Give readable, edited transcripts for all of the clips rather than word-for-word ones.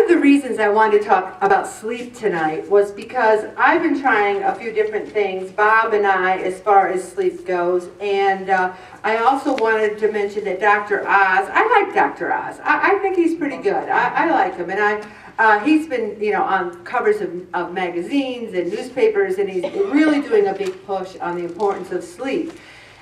of the reasons I wanted to talk about sleep tonight was because I've been trying a few different things, Bob and I, as far as sleep goes, and I also wanted to mention that Dr. Oz, I like Dr. Oz. I think he's pretty good. I like him, and he's been, on covers of magazines and newspapers, and he's really doing a big push on the importance of sleep.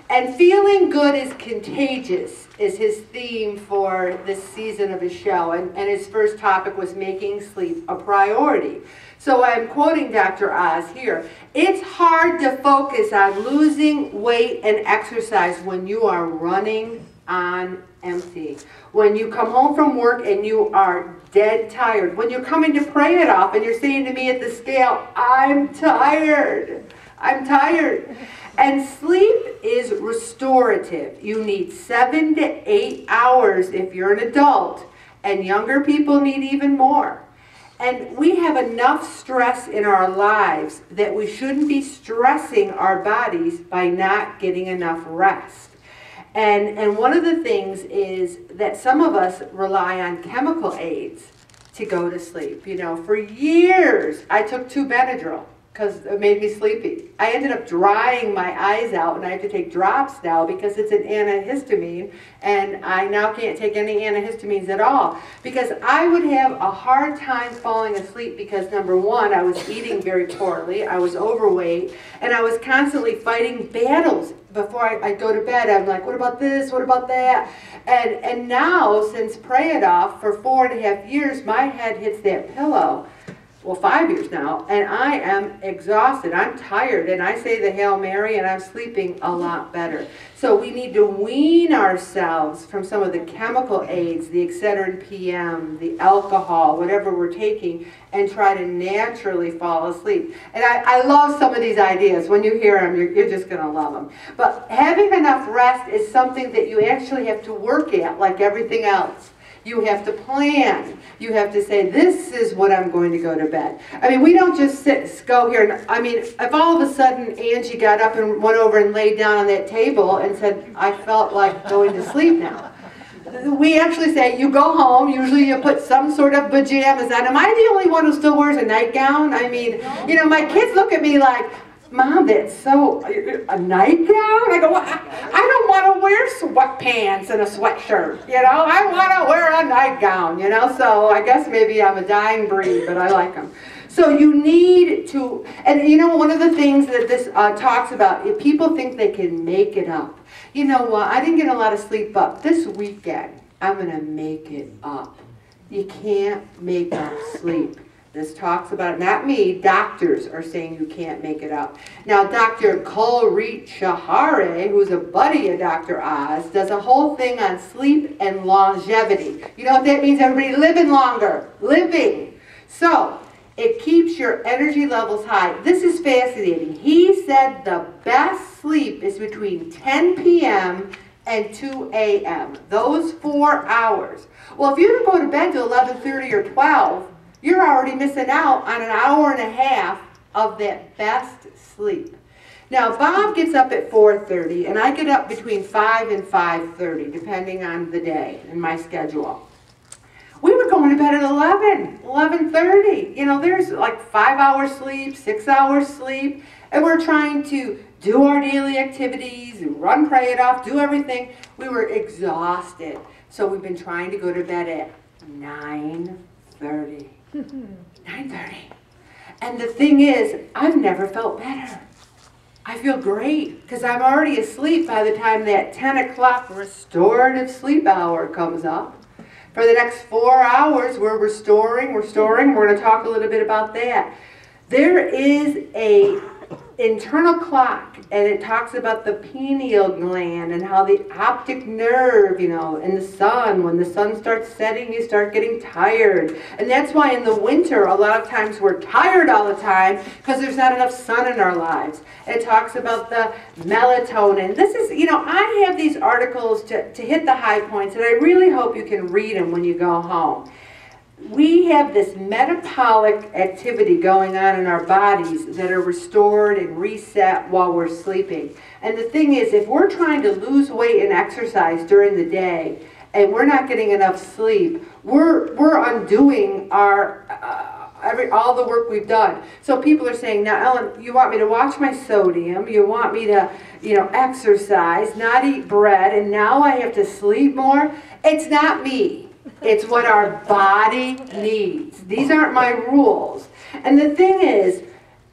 And feeling good is contagious is his theme for this season of his show. And his first topic was making sleep a priority. So I'm quoting Dr. Oz here. It's hard to focus on losing weight and exercise when you are running on empty. When you come home from work and you are dead tired. When you're coming to pray it off and you're saying to me at the scale, I'm tired. I'm tired. And sleep is restorative. You need 7 to 8 hours if you're an adult, and younger people need even more. And we have enough stress in our lives that we shouldn't be stressing our bodies by not getting enough rest. And one of the things is that some of us rely on chemical aids to go to sleep. For years I took 2 Benadryl, because it made me sleepy. I ended up drying my eyes out, and I have to take drops now because it's an antihistamine, and I now can't take any antihistamines at all because I would have a hard time falling asleep because, number one, I was eating very poorly, I was overweight, and I was constantly fighting battles. Before I go to bed, I'm like, what about this, what about that? And now, since Pray It Off, for 4.5 years, my head hits that pillow. Well, 5 years now, and I am exhausted. I'm tired, and I say the Hail Mary, and I'm sleeping a lot better. So we need to wean ourselves from some of the chemical aids, the Excedrin PM, the alcohol, whatever we're taking, and try to naturally fall asleep. And I love some of these ideas. When you hear them, you're just going to love them. But having enough rest is something that you actually have to work at, like everything else. You have to plan. You have to say, this is what I'm going to go to bed. I mean, we don't just go here. And, I mean, if all of a sudden Angie got up and went over and laid down on that table and said, I felt like going to sleep now. We actually say, you go home, usually you put some sort of pajamas on. Am I the only one who still wears a nightgown? I mean, my kids look at me like, Mom, that's so, a nightgown? I go, I don't want to wear sweatpants and a sweatshirt, I want to wear a nightgown, so I guess maybe I'm a dying breed, but I like them. So you need to, and one of the things that this talks about, if people think they can make it up. You know what, I didn't get a lot of sleep up. This weekend, I'm going to make it up. You can't make up sleep. This talks about it, not me, doctors are saying you can't make it up. Now, Dr. Kulreet Shahare, who's a buddy of Dr. Oz, does a whole thing on sleep and longevity. You know what that means? Everybody living longer, living. So, it keeps your energy levels high. This is fascinating. He said the best sleep is between 10 p.m. and 2 a.m. Those 4 hours. Well, if you don't go to bed till 11:30 or 12, you're already missing out on an hour and a half of that best sleep. Now, Bob gets up at 4:30, and I get up between 5 and 5:30, depending on the day and my schedule. We were going to bed at 11:30. There's like 5 hours sleep, 6 hours sleep, and we're trying to do our daily activities, run, pray it off, do everything. We were exhausted. So we've been trying to go to bed at 9:30. 9:30. And the thing is, I've never felt better. I feel great because I'm already asleep by the time that 10 o'clock restorative sleep hour comes up. For the next 4 hours, we're restoring. We're going to talk a little bit about that. There is a internal clock, and it talks about the pineal gland and how the optic nerve, in the sun, when the sun starts setting, you start getting tired. And that's why in the winter, a lot of times we're tired all the time because there's not enough sun in our lives. It talks about the melatonin. This is, I have these articles to hit the high points, and I really hope you can read them when you go home. We have this metabolic activity going on in our bodies that are restored and reset while we're sleeping. And the thing is, if we're trying to lose weight and exercise during the day, and we're not getting enough sleep, we're undoing our all the work we've done. So people are saying, now Ellen, you want me to watch my sodium, you want me to, exercise, not eat bread, and now I have to sleep more? It's not me. It's what our body needs. These aren't my rules. And the thing is,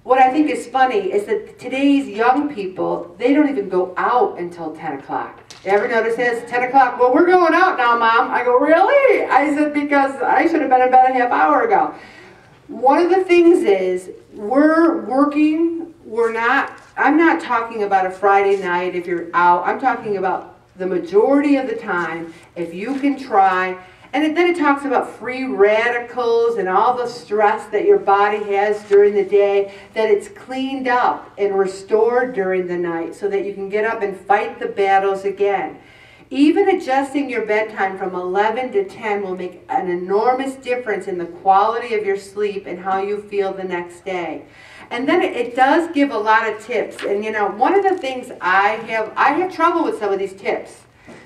what I think is funny is that today's young people, they don't even go out until 10 o'clock. You ever notice this? 10 o'clock, well, we're going out now, Mom. I go, really? I said, because I should have been in bed a half hour ago. One of the things is, we're working, I'm not talking about a Friday night if you're out. I'm talking about the majority of the time, if you can try. And then it talks about free radicals and all the stress that your body has during the day, that it's cleaned up and restored during the night so that you can get up and fight the battles again. Even adjusting your bedtime from 11 to 10 will make an enormous difference in the quality of your sleep and how you feel the next day. And then it does give a lot of tips. And one of the things I have trouble with some of these tips.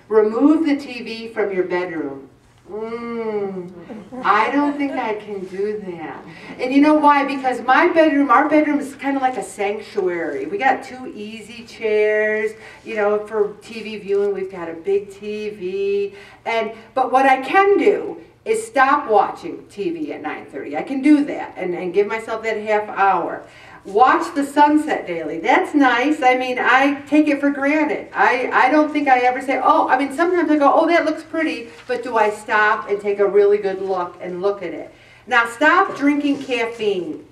Remove the TV from your bedroom. I don't think I can do that. And you know why? Because our bedroom is kind of like a sanctuary. We got 2 easy chairs, for TV viewing. We've got a big TV. But what I can do is stop watching TV at 9:30. I can do that and give myself that half hour. Watch the sunset daily. That's nice. I mean, I take it for granted. I don't think I ever say, sometimes I go, oh, that looks pretty, but do I stop and take a really good look at it? Now, stop drinking caffeine.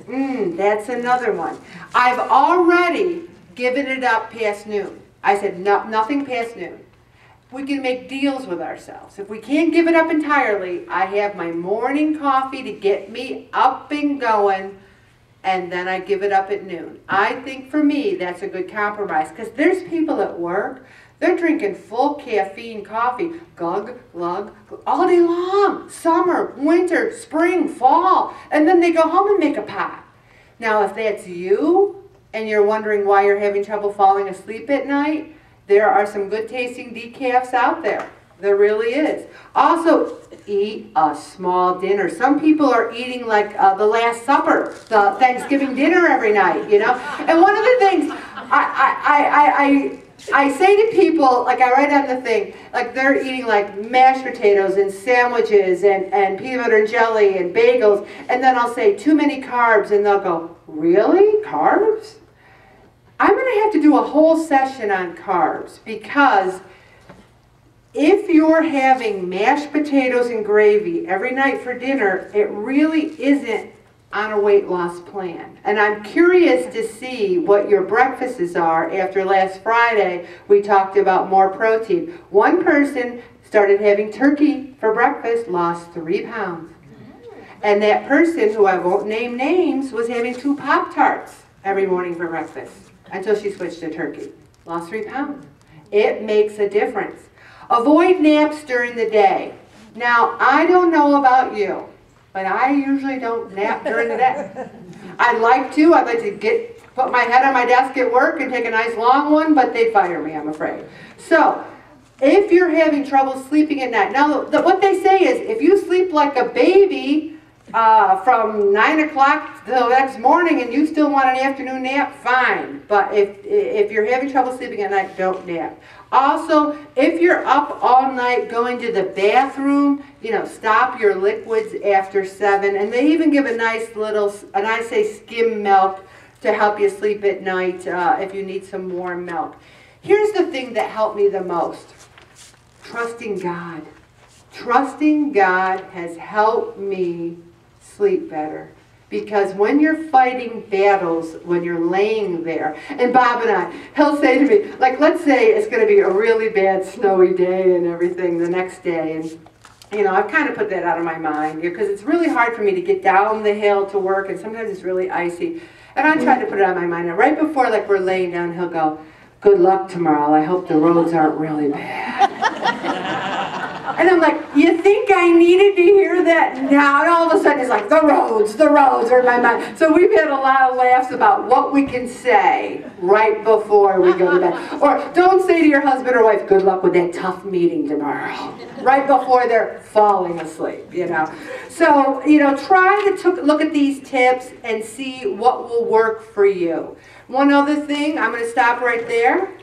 That's another one. I've already given it up past noon. I said, no, nothing past noon. We can make deals with ourselves. If we can't give it up entirely, I have my morning coffee to get me up and going, and then I give it up at noon. I think for me, that's a good compromise, because there's people at work, they're drinking full caffeine coffee, glug, glug, all day long, summer, winter, spring, fall, and then they go home and make a pot. Now, if that's you, and you're wondering why you're having trouble falling asleep at night, there are some good tasting decafs out there. There really is. Also, eat a small dinner. Some people are eating like the Last Supper, the Thanksgiving dinner every night, And one of the things I say to people, like I write on the thing, like they're eating like mashed potatoes and sandwiches and peanut butter and jelly and bagels, and then I'll say too many carbs, and they'll go, really? Carbs? I'm going to have to do a whole session on carbs, because if you're having mashed potatoes and gravy every night for dinner, it really isn't on a weight loss plan. And I'm curious to see what your breakfasts are. After last Friday, we talked about more protein. One person started having turkey for breakfast, lost 3 pounds. And that person, who I won't name names, was having 2 Pop-Tarts every morning for breakfast until she switched to turkey. Lost 3 pounds. It makes a difference. Avoid naps during the day. Now, I don't know about you, but I usually don't nap during the day. I'd like to put my head on my desk at work and take a nice long one, but they'd fire me, I'm afraid. So, if you're having trouble sleeping at night, now what they say is, if you sleep like a baby from 9 o'clock till the next morning and you still want an afternoon nap, fine. But if you're having trouble sleeping at night, don't nap. Also, if you're up all night going to the bathroom, stop your liquids after 7. And they even give a nice little, and I say skim milk to help you sleep at night if you need some warm milk. Here's the thing that helped me the most. Trusting God. Trusting God has helped me sleep better. Because when you're fighting battles, when you're laying there, and Bob and he'll say to me, like, let's say it's going to be a really bad snowy day and everything the next day, and I've kind of put that out of my mind, because it's really hard for me to get down the hill to work, and sometimes it's really icy, and I try to put it out of my mind. And right before, like, we're laying down, he'll go, good luck tomorrow, I hope the roads aren't really bad. And I'm like, you think I needed to hear that now? And all of a sudden it's like, the roads are in my mind. So we've had a lot of laughs about what we can say right before we go to bed. Or don't say to your husband or wife, good luck with that tough meeting tomorrow. Right before they're falling asleep, you know. So, you know, try to look at these tips and see what will work for you. One other thing, I'm going to stop right there.